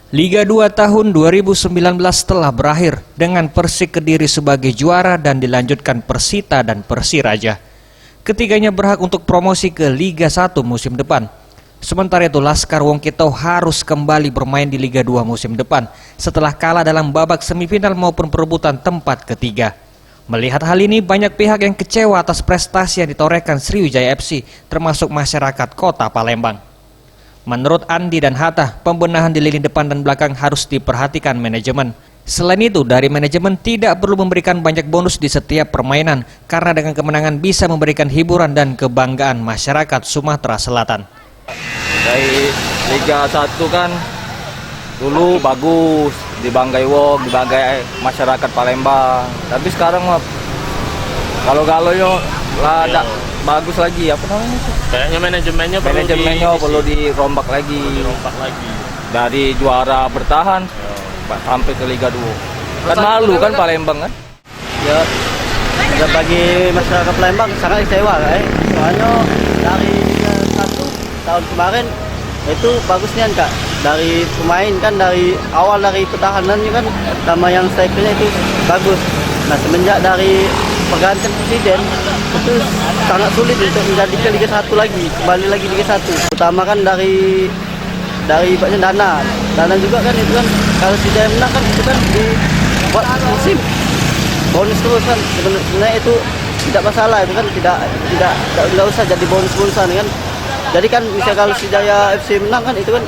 Liga 2 tahun 2019 telah berakhir dengan Persik Kediri sebagai juara dan dilanjutkan Persita dan Persiraja. Ketiganya berhak untuk promosi ke Liga 1 musim depan. Sementara itu Laskar Wongkito harus kembali bermain di Liga 2 musim depan setelah kalah dalam babak semifinal maupun perebutan tempat ketiga. Melihat hal ini, banyak pihak yang kecewa atas prestasi yang ditorehkan Sriwijaya FC, termasuk masyarakat kota Palembang. Menurut Andi dan Hatta, pembenahan di lini depan dan belakang harus diperhatikan manajemen. Selain itu, dari manajemen tidak perlu memberikan banyak bonus di setiap permainan, karena dengan kemenangan bisa memberikan hiburan dan kebanggaan masyarakat Sumatera Selatan. Dari Liga 1 kan dulu bagus, dibanggai masyarakat Palembang. Tapi sekarang mah galau-galau yo lah, bagus lagi, apa namanya itu? Kayaknya manajemennya perlu dirombak lagi. Dari juara bertahan sampai ke Liga 2. Kan malu kan Palembang kan? Ya, bagi masyarakat Palembang sangat kecewa soalnya dari Liga 1 tahun kemarin itu bagusnya Kak. Dari pemain kan dari awal dari pertahanannya kan sama yang strikernya itu bagus. Nah, semenjak dari pergantian presiden itu sangat sulit untuk menjadi ke Liga 1 lagi, kembali lagi Liga 1. Utama kan dari dana juga kan, itu kan kalau Sriwijaya menang kan itu kan dibuat musim bonus terus kan. Sebenarnya itu tidak masalah, itu kan tidak usah jadi bonus-bonusan kan. Jadi kan bisa kalau Sriwijaya FC menang kan itu kan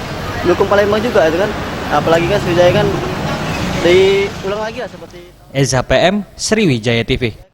dukung Palembang juga itu kan. Apalagi kan Sriwijaya kan diulang lagi lah seperti Eza PM, Sriwijaya TV.